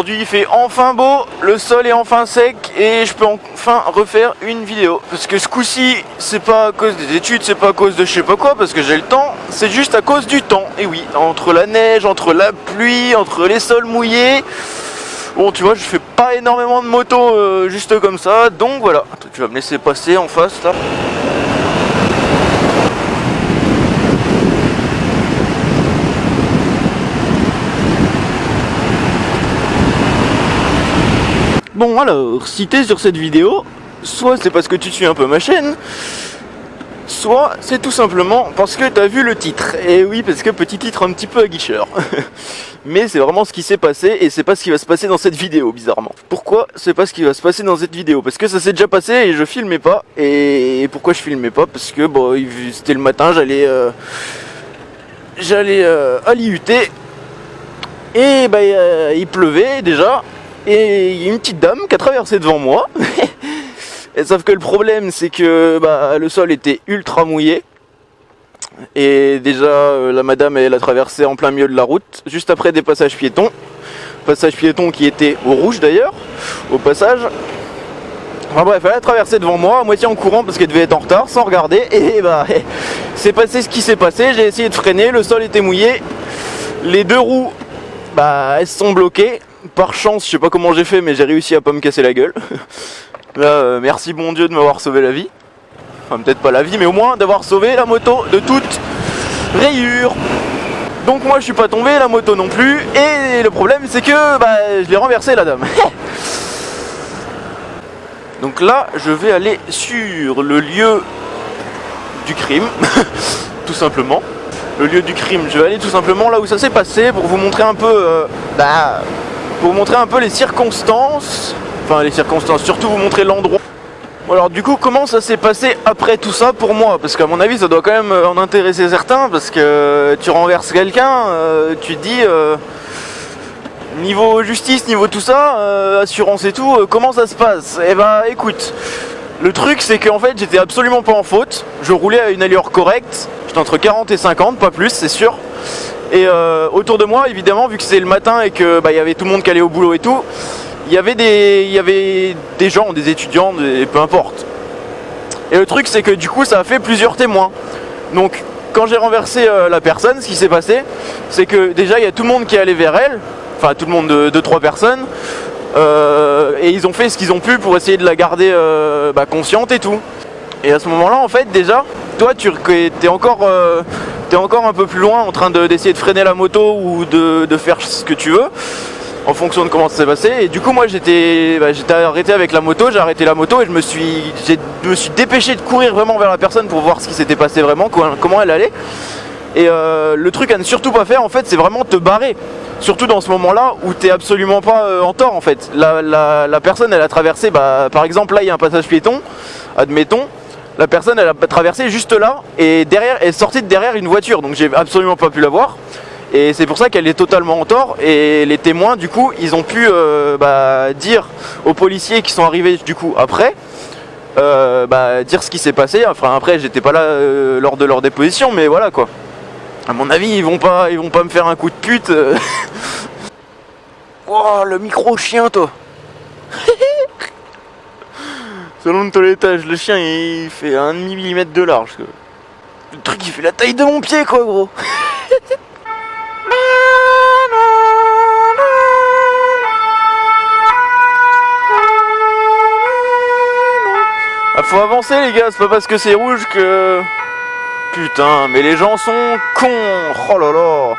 Aujourd'hui il fait enfin beau, le sol est enfin sec et je peux enfin refaire une vidéo. Parce que ce coup-ci, c'est pas à cause des études, c'est pas à cause de je sais pas quoi, parce que j'ai le temps, c'est juste à cause du temps. Et oui, entre la neige, entre la pluie, entre les sols mouillés. Bon, tu vois, je fais pas énormément de moto juste comme ça, donc voilà. Attends, tu vas me laisser passer en face là. Bon alors, si t'es sur cette vidéo, soit c'est parce que tu suis un peu ma chaîne, soit c'est tout simplement parce que t'as vu le titre. Et oui, parce que petit titre un petit peu aguicheur. Mais c'est vraiment ce qui s'est passé et c'est pas ce qui va se passer dans cette vidéo, bizarrement. Pourquoi c'est pas ce qui va se passer dans cette vidéo? Parce que ça s'est déjà passé et je filmais pas. Et pourquoi je filmais pas? Parce que bon, c'était le matin, j'allais à l'IUT et bah il pleuvait déjà. Et il y a une petite dame qui a traversé devant moi. Et sauf que le problème c'est que bah, le sol était ultra mouillé. Et déjà la madame elle a traversé en plein milieu de la route, juste après des passages piétons. Passage piéton qui était au rouge d'ailleurs, au passage. Enfin bref, elle a traversé devant moi, à moitié en courant parce qu'elle devait être en retard, sans regarder. Et bah c'est passé ce qui s'est passé, j'ai essayé de freiner, le sol était mouillé. Les deux roues, bah elles se sont bloquées. Par chance, je sais pas comment j'ai fait, mais j'ai réussi à pas me casser la gueule. Là, merci bon Dieu de m'avoir sauvé la vie. Enfin, peut-être pas la vie, mais au moins d'avoir sauvé la moto de toute rayure. Donc moi, je suis pas tombé, la moto non plus. Et le problème, c'est que bah, je l'ai renversé, la dame. Donc là, je vais aller sur le lieu du crime, tout simplement. Le lieu du crime, je vais aller tout simplement là où ça s'est passé pour vous montrer un peu... pour vous montrer un peu les circonstances, enfin les circonstances, surtout vous montrer l'endroit. Bon, alors du coup, comment ça s'est passé après tout ça pour moi? Parce qu'à mon avis, ça doit quand même en intéresser certains, parce que tu renverses quelqu'un, tu te dis, niveau justice, niveau tout ça, assurance et tout, comment ça se passe? Eh ben écoute, le truc c'est qu'en fait j'étais absolument pas en faute, je roulais à une allure correcte, j'étais entre 40 et 50, pas plus c'est sûr. Et autour de moi, évidemment, vu que c'est le matin et que bah, y avait tout le monde qui allait au boulot et tout, il y avait des gens, des étudiants, peu importe. Et le truc, c'est que du coup, ça a fait plusieurs témoins. Donc, quand j'ai renversé la personne, ce qui s'est passé, c'est que déjà, il y a tout le monde qui est allé vers elle, enfin tout le monde de 3 personnes, et ils ont fait ce qu'ils ont pu pour essayer de la garder consciente et tout. Et à ce moment-là, en fait, déjà, toi, tu es encore un peu plus loin en train d'essayer de freiner la moto ou de faire ce que tu veux en fonction de comment ça s'est passé. Et du coup moi j'étais arrêté avec la moto, j'ai arrêté la moto et je me suis dépêché de courir vraiment vers la personne pour voir ce qui s'était passé vraiment, comment elle allait. Et le truc à ne surtout pas faire en fait, c'est vraiment te barrer. Surtout dans ce moment-là où t'es absolument pas en tort en fait. La personne elle a traversé, par exemple là il y a un passage piéton, admettons. La personne elle a traversé juste là et derrière elle est sortie de derrière une voiture, donc j'ai absolument pas pu la voir. Et c'est pour ça qu'elle est totalement en tort. Et les témoins du coup ils ont pu dire aux policiers qui sont arrivés du coup après, dire ce qui s'est passé. Enfin après j'étais pas là lors de leur déposition, mais voilà quoi. À mon avis ils vont pas me faire un coup de pute. Oh le micro chien toi. Selon ton étage, le chien il fait 1,5 mm de large. Le truc il fait la taille de mon pied quoi gros. Ah, faut avancer les gars, c'est pas parce que c'est rouge que... Putain, mais les gens sont cons. Oh là là.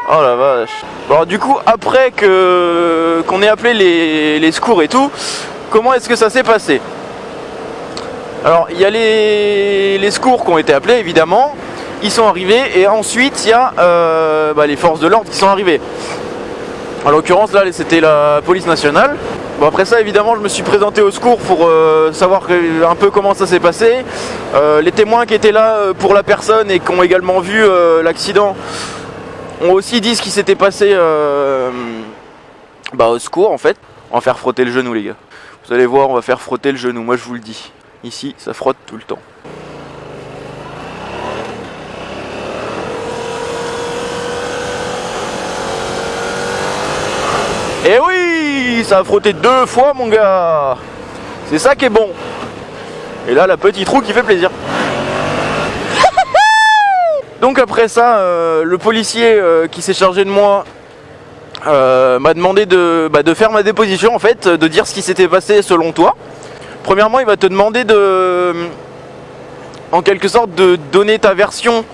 Oh la vache. Bon, alors, du coup, après qu'on ait appelé les secours et tout, comment est-ce que ça s'est passé? Alors, il y a les secours qui ont été appelés, évidemment. Ils sont arrivés et ensuite, il y a les forces de l'ordre qui sont arrivées. En l'occurrence, là, c'était la police nationale. Bon, après ça, évidemment, je me suis présenté au secours pour savoir un peu comment ça s'est passé. Les témoins qui étaient là pour la personne et qui ont également vu l'accident ont aussi dit ce qui s'était passé au secours, en fait. On va faire frotter le genou, les gars. Vous allez voir, on va faire frotter le genou, moi je vous le dis. Ici, ça frotte tout le temps. Et oui, ça a frotté 2 fois mon gars. C'est ça qui est bon. Et là la petite roue qui fait plaisir. Donc après ça, le policier qui s'est chargé de moi m'a demandé de faire ma déposition en fait, de dire ce qui s'était passé selon toi. Premièrement, il va te demander en quelque sorte de donner ta version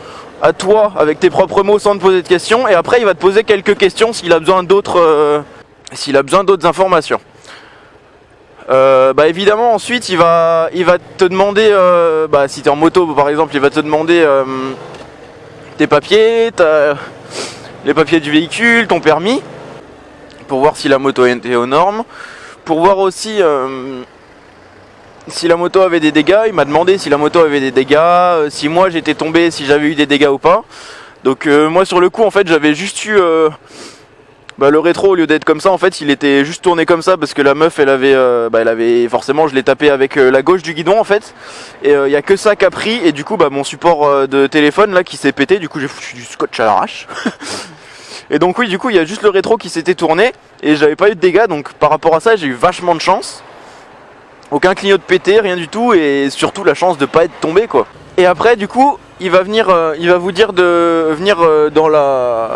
à toi avec tes propres mots sans te poser de questions, et après il va te poser quelques questions s'il a besoin d'autres informations. Évidemment ensuite il va te demander si tu es en moto par exemple, il va te demander tes papiers, les papiers du véhicule, ton permis, pour voir si la moto était aux normes, pour voir aussi si la moto avait des dégâts. Il m'a demandé si la moto avait des dégâts, si moi j'étais tombé, si j'avais eu des dégâts ou pas. Donc moi sur le coup en fait j'avais juste eu le rétro, au lieu d'être comme ça en fait il était juste tourné comme ça parce que la meuf elle avait forcément, je l'ai tapé avec la gauche du guidon en fait, et il n'y a que ça qui a pris, et du coup mon support de téléphone là qui s'est pété, du coup j'ai foutu du scotch à l'arrache. Et donc oui, du coup il y a juste le rétro qui s'était tourné et j'avais pas eu de dégâts, donc par rapport à ça j'ai eu vachement de chance. Aucun clignote pété, rien du tout, et surtout la chance de pas être tombé quoi. Et après du coup il va vous dire de venir dans la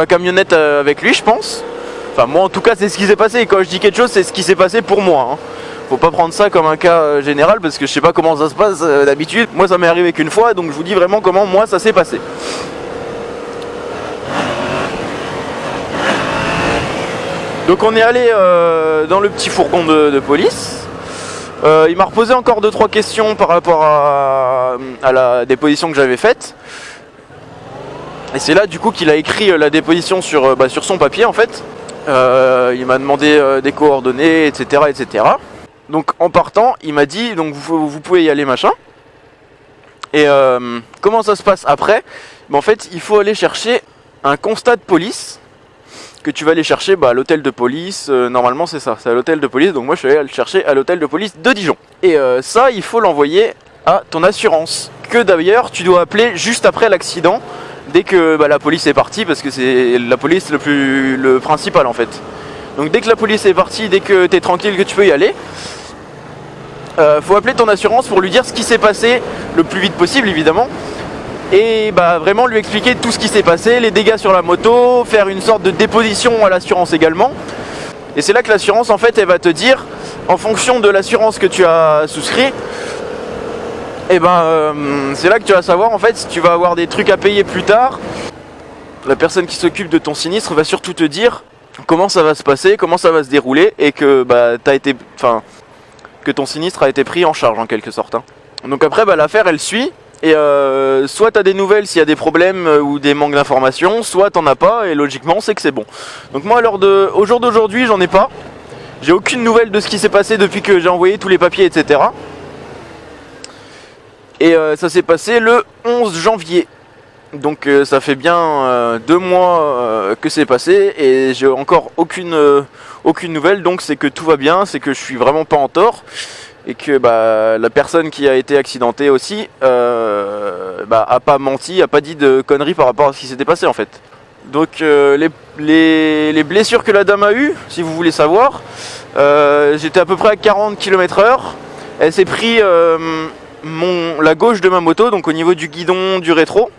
camionnette avec lui je pense. Enfin moi en tout cas c'est ce qui s'est passé, et quand je dis quelque chose c'est ce qui s'est passé pour moi hein. Faut pas prendre ça comme un cas général parce que je sais pas comment ça se passe d'habitude. Moi ça m'est arrivé qu'une fois, donc je vous dis vraiment comment moi ça s'est passé. Donc on est allé dans le petit fourgon de police. Il m'a reposé encore 2-3 questions par rapport à la déposition que j'avais faite. Et c'est là du coup qu'il a écrit la déposition sur son papier en fait. Il m'a demandé des coordonnées, etc., etc. Donc en partant, il m'a dit donc vous pouvez y aller machin. Et comment ça se passe après? En fait, il faut aller chercher un constat de police que tu vas aller chercher à l'hôtel de police. Normalement c'est ça, c'est à l'hôtel de police. Donc moi je suis allé le chercher à l'hôtel de police de Dijon. Et ça, il faut l'envoyer à ton assurance, que d'ailleurs tu dois appeler juste après l'accident, dès que la police est partie, parce que c'est la police le principal en fait. Donc dès que la police est partie, dès que tu es tranquille, que tu peux y aller, faut appeler ton assurance pour lui dire ce qui s'est passé le plus vite possible évidemment. Et vraiment lui expliquer tout ce qui s'est passé, les dégâts sur la moto, faire une sorte de déposition à l'assurance également. Et c'est là que l'assurance en fait elle va te dire, en fonction de l'assurance que tu as souscrit, c'est là que tu vas savoir en fait si tu vas avoir des trucs à payer plus tard. La personne qui s'occupe de ton sinistre va surtout te dire comment ça va se passer, comment ça va se dérouler, et que que ton sinistre a été pris en charge en quelque sorte hein. Donc après l'affaire elle suit. Et soit t'as des nouvelles s'il y a des problèmes ou des manques d'informations, soit t'en as pas, et logiquement c'est que c'est bon. Donc moi au jour d'aujourd'hui j'en ai pas. J'ai aucune nouvelle de ce qui s'est passé depuis que j'ai envoyé tous les papiers, etc. Et ça s'est passé le 11 janvier. Donc ça fait bien 2 mois que c'est passé, et j'ai encore aucune nouvelle, donc c'est que tout va bien, c'est que je suis vraiment pas en tort. Et que la personne qui a été accidentée aussi a pas menti, a pas dit de conneries par rapport à ce qui s'était passé en fait. Donc les blessures que la dame a eues, si vous voulez savoir, j'étais à peu près à 40 km/h. Elle s'est pris la gauche de ma moto, donc au niveau du guidon du rétro.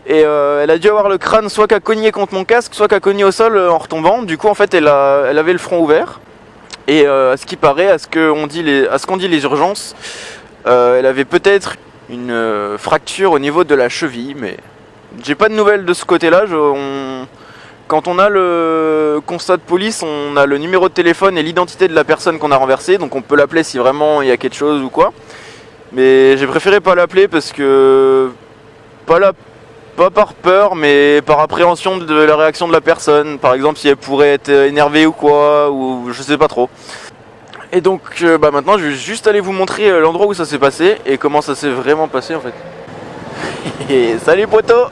Et elle a dû avoir le crâne soit qu'à cogner contre mon casque, soit qu'à cogner au sol en retombant. Du coup en fait elle avait le front ouvert. Et à ce qui paraît, à ce qu'ont dit les urgences, elle avait peut-être une fracture au niveau de la cheville, mais j'ai pas de nouvelles de ce côté-là. Quand on a le constat de police, on a le numéro de téléphone et l'identité de la personne qu'on a renversée, donc on peut l'appeler si vraiment il y a quelque chose ou quoi. Mais j'ai préféré pas l'appeler parce que pas par peur, mais par appréhension de la réaction de la personne. Par exemple, si elle pourrait être énervée ou quoi, ou je sais pas trop. Et donc maintenant, je vais juste aller vous montrer l'endroit où ça s'est passé et comment ça s'est vraiment passé en fait. Et salut poteau!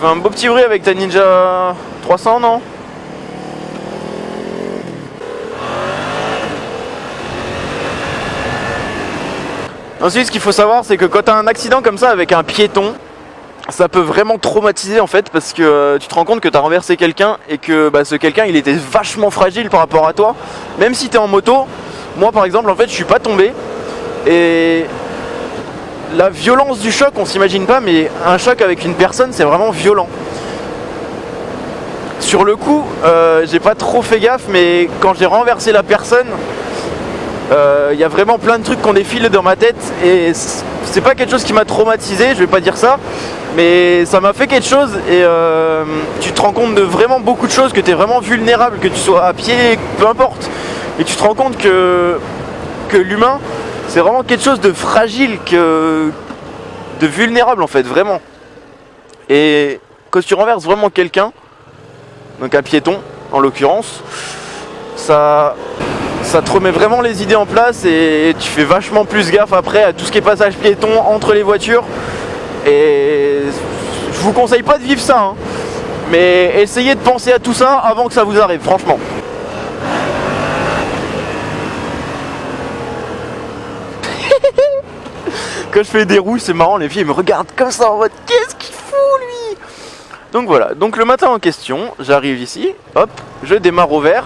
Un beau petit bruit avec ta Ninja 300, non? Ensuite, ce qu'il faut savoir, c'est que quand tu as un accident comme ça avec un piéton, ça peut vraiment traumatiser en fait, parce que tu te rends compte que tu as renversé quelqu'un et que bah, ce quelqu'un il était vachement fragile par rapport à toi. Même si tu es en moto, moi par exemple en fait je suis pas tombé. Et la violence du choc on s'imagine pas, mais un choc avec une personne c'est vraiment violent. Sur le coup j'ai pas trop fait gaffe, mais quand j'ai renversé la personne, y a vraiment plein de trucs qui ont défilé dans ma tête. Et c'est pas quelque chose qui m'a traumatisé, je vais pas dire ça, mais ça m'a fait quelque chose. Et tu te rends compte de vraiment beaucoup de choses, que tu es vraiment vulnérable, que tu sois à pied, peu importe. Et tu te rends compte que l'humain c'est vraiment quelque chose de fragile, de vulnérable en fait, vraiment. Et quand tu renverses vraiment quelqu'un, donc un piéton en l'occurrence, ça te remet vraiment les idées en place et tu fais vachement plus gaffe après à tout ce qui est passage piéton entre les voitures. Et je vous conseille pas de vivre ça, hein, mais essayez de penser à tout ça avant que ça vous arrive, franchement. Quand je fais des roues, c'est marrant, les filles me regardent comme ça en mode qu'est-ce qu'il fout lui. Donc voilà, donc le matin en question, j'arrive ici, hop, je démarre au vert.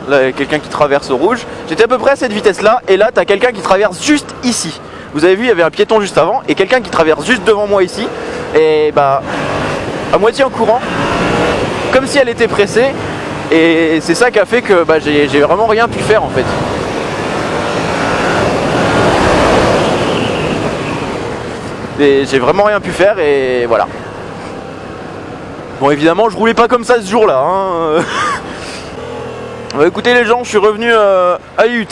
Là il y a quelqu'un qui traverse au rouge. J'étais à peu près à cette vitesse là, et là t'as quelqu'un qui traverse juste ici. Vous avez vu, il y avait un piéton juste avant, et quelqu'un qui traverse juste devant moi ici. Et bah, à moitié en courant, comme si elle était pressée. Et c'est ça qui a fait que bah, j'ai vraiment rien pu faire en fait. Et j'ai vraiment rien pu faire et voilà. Bon évidemment je roulais pas comme ça ce jour là hein. Bah, écoutez les gens, je suis revenu à IUT.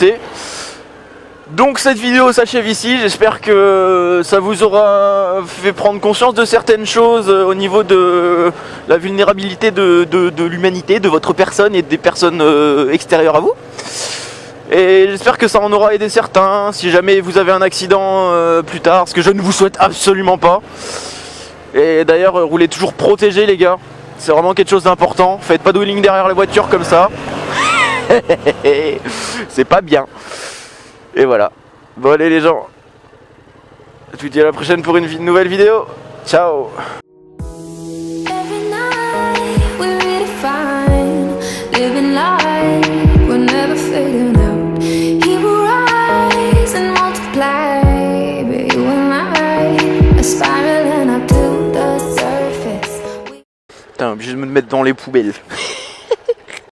Donc cette vidéo s'achève ici, j'espère que ça vous aura fait prendre conscience de certaines choses au niveau de la vulnérabilité de l'humanité, de votre personne et des personnes extérieures à vous. Et j'espère que ça en aura aidé certains, si jamais vous avez un accident plus tard, ce que je ne vous souhaite absolument pas. Et d'ailleurs, roulez toujours protégé les gars, c'est vraiment quelque chose d'important. Faites pas de wheeling derrière la voiture comme ça. C'est pas bien. Et voilà. Bon allez les gens, je vous dis à la prochaine pour une nouvelle vidéo. Ciao. Putain, obligé de me mettre dans les poubelles.